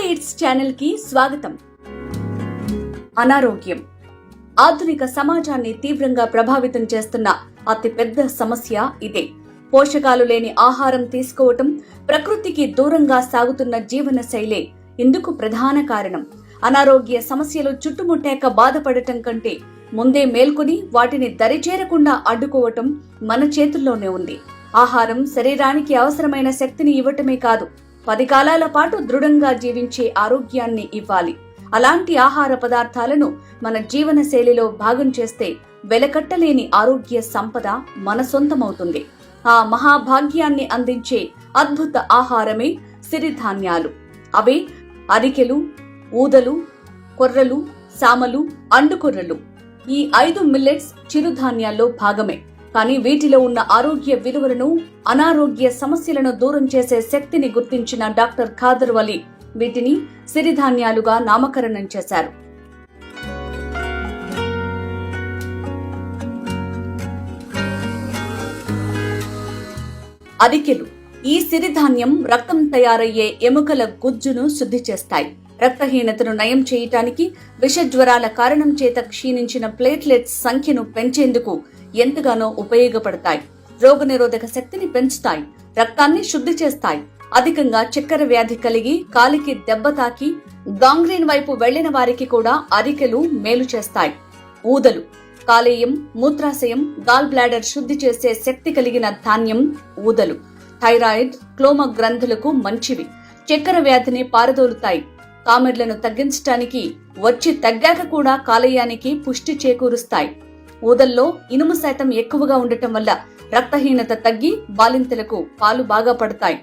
Story it's channel కి స్వాగతం. అనారోగ్యం ఆధునిక సమాజాన్ని తీవ్రంగా ప్రభావితం చేస్తున్న అతిపెద్ద సమస్య ఇదే. పోషకాలు లేని ఆహారం తీసుకోవటం, ప్రకృతికి దూరంగా సాగుతున్న జీవన శైలే ఇందుకు ప్రధాన కారణం. అనారోగ్య సమస్యలు చుట్టుముట్టాక బాధపడటం కంటే ముందే మేల్కొని వాటిని దరిచేరకుండా అడ్డుకోవటం మన చేతుల్లోనే ఉంది. ఆహారం శరీరానికి అవసరమైన శక్తిని ఇవ్వటమే కాదు, 10 కాలాల పాటు దృఢంగా జీవించే ఆరోగ్యాన్ని ఇవ్వాలి. అలాంటి ఆహార పదార్థాలను మన జీవన శైలిలో భాగం చేస్తే వెలకట్టలేని ఆరోగ్య సంపద మన సొంతమవుతుంది. ఆ మహాభాగ్యాన్ని అందించే అద్భుత ఆహారమే సిరిధాన్యాలు. అవే అరికెలు, ఊదలు, కొర్రలు, సామలు, అండుకొర్రలు. ఈ 5 మిల్లెట్స్ చిరుధాన్యాల్లో భాగమే. కానీ వీటిలో ఉన్న ఆరోగ్య విలువలను, అనారోగ్య సమస్యలను దూరం చేసే శక్తిని గుర్తించిన డాక్టర్ ఖాదర్ వలి వీటిని సిరిధాన్యాలుగా నామకరణం చేశారు. అరికెలు ఈ సిరిధాన్యం రక్తం తయారయ్యే ఎముకల గుజ్జును శుద్ధి చేస్తాయి. రక్తహీనతను నయం చేయటానికి, విషజ్వరాల కారణం చేత క్షీణించిన ప్లేట్లెట్స్ సంఖ్యను పెంచేందుకు ఎంతగానో ఉపయోగపడతాయి. రోగనిరోధక శక్తిని పెంచుతాయి, రక్తాన్ని శుద్ధి చేస్తాయి. అధికంగా చక్కెర వ్యాధి కలిగి కాలికి దెబ్బ తాకి గాంగ్రీన్ వైపు వెళ్లిన వారికి కూడా అరికెలు మేలు చేస్తాయి. ఊదలు కాలేయం, మూత్రాశయం, గాల్ బ్లాడర్ శుద్ధి చేసే శక్తి కలిగిన ధాన్యం ఊదలు. థైరాయిడ్, క్లోమ గ్రంథులకు మంచివి. చక్కెర వ్యాధిని పారదోలుతాయి. కామెర్లను తగ్గించటానికి, వచ్చి తగ్గాక కూడా కాలేయానికి పుష్టి చేకూరుస్తాయి. ఊదల్లో ఇనుము శాతం ఎక్కువగా ఉండటం వల్ల రక్తహీనత తగ్గి బాలింతలకు పాలు బాగా పడతాయి.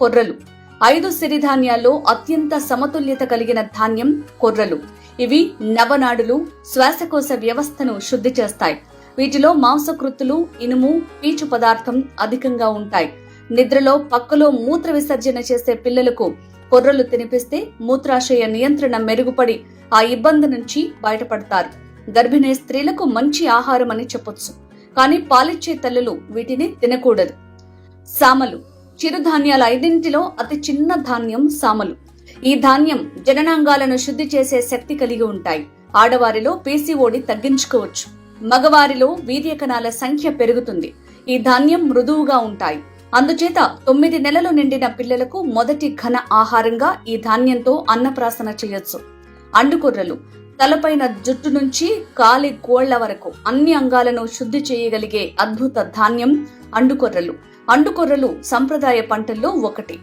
కొర్రలు 5 సిరిధాన్యాల్లో అత్యంత సమతుల్యత కలిగిన ధాన్యం కొర్రలు. ఇవి నవనాడులు, శ్వాసకోశ వ్యవస్థను శుద్ధి చేస్తాయి. వీటిలో మాంసకృత్తులు, ఇనుము, పీచు పదార్థం అధికంగా ఉంటాయి. నిద్రలో పక్కలో మూత్ర విసర్జన చేసే పిల్లలకు కొర్రలు తినిపిస్తే మూత్రాశయ నియంత్రణ మెరుగుపడి ఆ ఇబ్బంది నుంచి బయటపడతారు. గర్భిణీ స్త్రీలకు మంచి ఆహారం అని చెప్పొచ్చు. కానీ పాలిచ్చే తల్లులు వీటిని తినకూడదు. సామలు చిరుధాన్యాల 5లో అతి చిన్న ధాన్యం సామలు. ఈ ధాన్యం జననాంగాలను శుద్ధి చేసే శక్తి కలిగి ఉంటాయి. ఆడవారిలో పీసీఓడి తగ్గించుకోవచ్చు. మగవారిలో వీర్యకణాల సంఖ్య పెరుగుతుంది. ఈ ధాన్యం మృదువుగా ఉంటాయి. అందుచేత 9 నెలలు నిండిన పిల్లలకు మొదటి ఘన ఆహారంగా ఈ ధాన్యంతో అన్నప్రాసన చేయొచ్చు. అండుకొర్రలు తలపైన జుట్టు నుంచి కాలి గోళ్ల వరకు అన్ని అంగాలను శుద్ధి చేయగలిగే అద్భుత ధాన్యం అండుకొర్రలు. అండుకొర్రలు సంప్రదాయ పంటల్లో ఒకటి.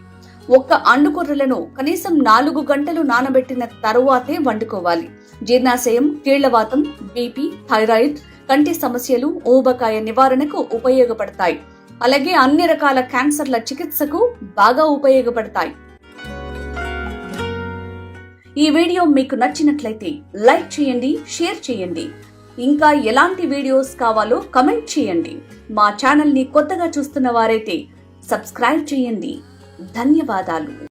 ఒక్క అండుకొర్రలను కనీసం 4 గంటలు నానబెట్టిన తరువాతే వండుకోవాలి. జీర్ణాశయం, కీళ్లవాతం, బీపీ, థైరాయిడ్, కంటి సమస్యలు, ఊబకాయ నివారణకు ఉపయోగపడతాయి. అలాగే అన్ని రకాల క్యాన్సర్ల చికిత్సకు బాగా ఉపయోగపడతాయి. ఈ వీడియో మీకు నచ్చినట్లయితే లైక్ చేయండి, షేర్ చేయండి. ఇంకా ఎలాంటి వీడియోస్ కావాలో కమెంట్ చేయండి. మా ఛానల్ ని కొత్తగా చూస్తున్న వారైతే సబ్స్క్రైబ్ చేయండి. ధన్యవాదాలు.